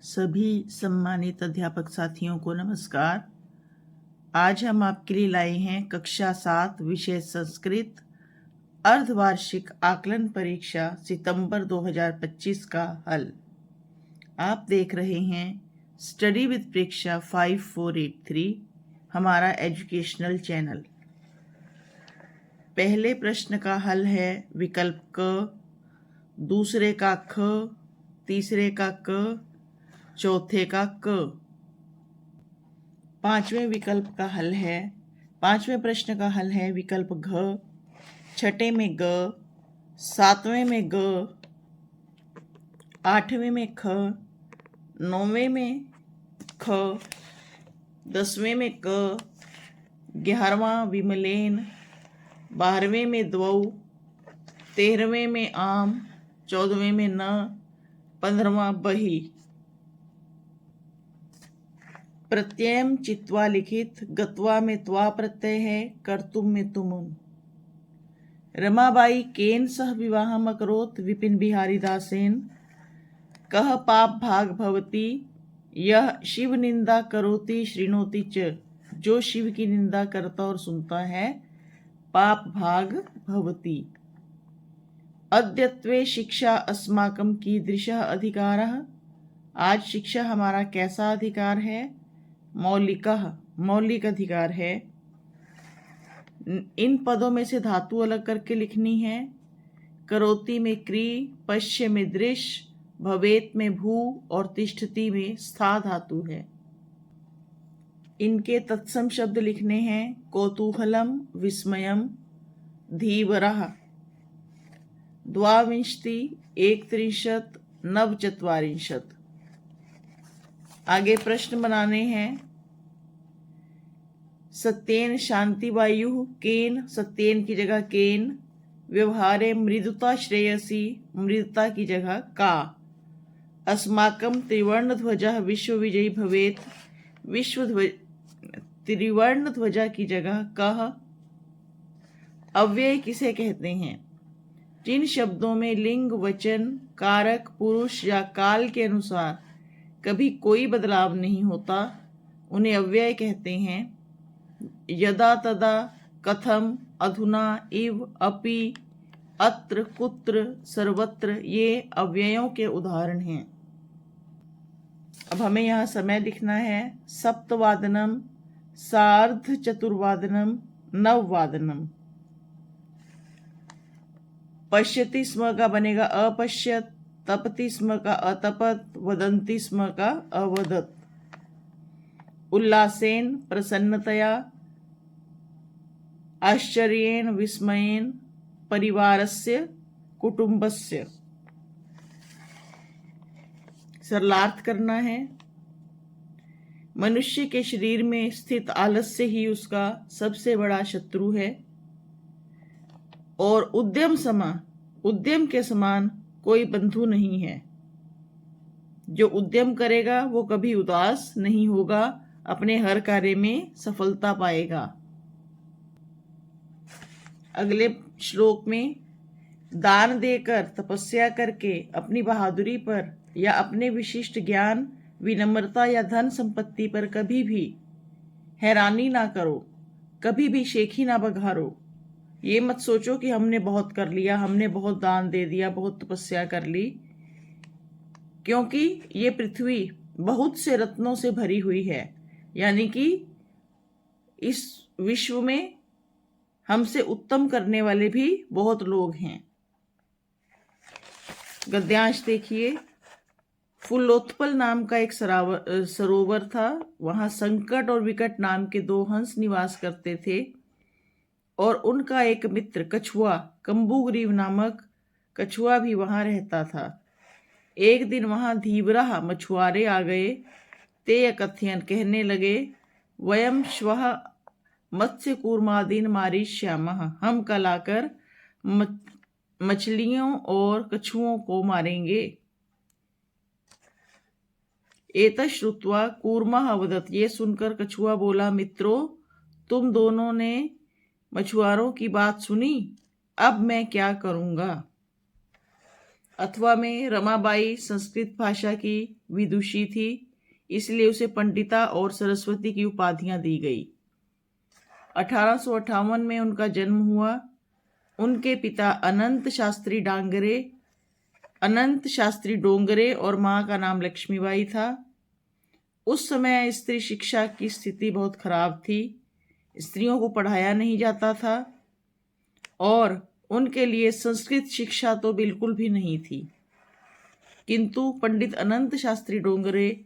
सभी सम्मानित अध्यापक साथियों को नमस्कार। आज हम आपके लिए लाए हैं कक्षा 7 विषय संस्कृत अर्धवार्षिक आकलन परीक्षा सितंबर 2025 का हल। आप देख रहे हैं स्टडी विद परीक्षा 5483 हमारा एजुकेशनल चैनल। पहले प्रश्न का हल है विकल्प क, दूसरे का ख, तीसरे का क, चौथे का क। पांचवें प्रश्न का हल है विकल्प घ, छठे में ग, सातवें में ग, आठवें में ख, नौवें में ख, 10वें में क, 11वां विमलेन, 12वें में द्वौ, 13वें में आम, 14वें में न, 15वां बही। प्रत्ययम चित्वा लिखित, गत्वा में त्वा प्रत्यय है, कर्तुम में तुमुन। रमाबाई केन सह विवाहम अकरोत् विपिन बिहारी दासेन। कह पाप भाग भवति, यह शिव निंदा करोति श्रृणोति च। जो शिव की निंदा करता और सुनता है, पाप भाग भवति। अद्यत्वे शिक्षा अस्माकं कीदृशः अधिकारः। आज शिक्षा हमारा कैसा अधिकार है? मौलिक अधिकार है। इन पदों में से धातु अलग करके लिखनी है। करोति में क्री, पश्य में दृश्य, भवेत में भू और तिष्ठति में स्था धातु है। इनके तत्सम शब्द लिखने हैं। कौतूहलम, विस्मयम, धीवरः। द्वाविंशति, 31, नवचत्वारिंशत्। आगे प्रश्न बनाने हैं। सत्येन शांति वायु केन, सत्येन की जगह केन, व्यवहारे मृदुता श्रेयसी, मृदुता की जगह का। अस्माकं त्रिवर्ण ध्वजः विश्व विजयी भवेत्, त्रिवर्ण ध्वजा की जगह कह। अव्यय किसे कहते हैं? जिन शब्दों में लिंग, वचन, कारक, पुरुष या काल के अनुसार कभी कोई बदलाव नहीं होता, उन्हें अव्यय कहते हैं। यदा तदा, कथम, अधुना, इव, अपि, अत्र, कुत्र, सर्वत्र ये अव्ययों के उदाहरण हैं। अब हमें यहाँ समय लिखना है। सप्तवादनम, सार्ध चतुर्वादनम, नववादनम। पश्यति स्म का बनेगा अपश्यत, तपति स्म का अतपत, वदन्ति स्म का अवदत। उल्लासेन, प्रसन्नतया, आश्चर्येण, विस्मयेन, परिवारस्य, कुटुंबस्य। सरलार्थ करना है। मनुष्य के शरीर में स्थित आलस्य ही उसका सबसे बड़ा शत्रु है और उद्यम के समान कोई बंधु नहीं है। जो उद्यम करेगा वो कभी उदास नहीं होगा, अपने हर कार्य में सफलता पाएगा। अगले श्लोक में दान देकर, तपस्या करके, अपनी बहादुरी पर या अपने विशिष्ट ज्ञान, विनम्रता या धन संपत्ति पर कभी भी हैरानी ना करो, कभी भी शेखी ना बघारो। ये मत सोचो कि हमने बहुत कर लिया, हमने बहुत दान दे दिया, बहुत तपस्या कर ली, क्योंकि ये पृथ्वी बहुत से रत्नों से भरी हुई है। यानी कि इस विश्व में हमसे उत्तम करने वाले भी बहुत लोग हैं। गद्यांश देखिए। फुल्लोत्पल नाम का एक सरोवर था। वहां संकट और विकट नाम के 2 हंस निवास करते थे और उनका एक मित्र कछुआ, कंबुग्रीव नामक कछुआ भी वहां रहता था। एक दिन वहां धीवरः मछुआरे आ गए। ते अकथयन, कहने लगे, वयम श्वः मत्स्य कूर्मादीन मारिष्यामः। हम कल आकर मछलियों और कछुओं को मारेंगे। एतत् श्रुत्वा कूर्मः अवदत्, ये सुनकर कछुआ बोला, मित्रों, तुम दोनों ने मछुआरों की बात सुनी, अब मैं क्या करूंगा। अथवा में रमाबाई संस्कृत भाषा की विदुषी थी, इसलिए उसे पंडिता और सरस्वती की उपाधियां दी गई। 1858 में उनका जन्म हुआ। उनके पिता अनंत शास्त्री डोंगरे और मां का नाम लक्ष्मीबाई था। उस समय स्त्री शिक्षा की स्थिति बहुत खराब थी। स्त्रियों को पढ़ाया नहीं जाता था और उनके लिए संस्कृत शिक्षा तो बिल्कुल भी नहीं थी। किंतु पंडित अनंत शास्त्री डोंगरे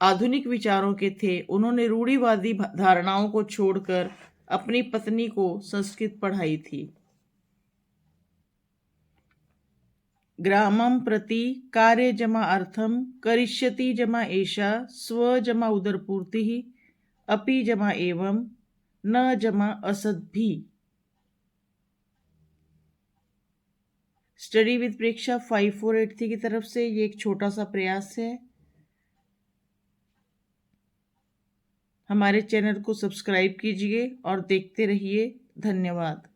आधुनिक विचारों के थे। उन्होंने रूढ़िवादी धारणाओं को छोड़कर अपनी पत्नी को संस्कृत पढ़ाई थी। ग्रामं प्रति कार्य जमा अर्थम करिष्यति जमा एषा स्व जमा उदरपूर्ति अपि जमा एवं न जमा असद भी। स्टडी विद प्रेक्षा 5483 की तरफ से ये एक छोटा सा प्रयास है। हमारे चैनल को सब्सक्राइब कीजिए और देखते रहिए। धन्यवाद।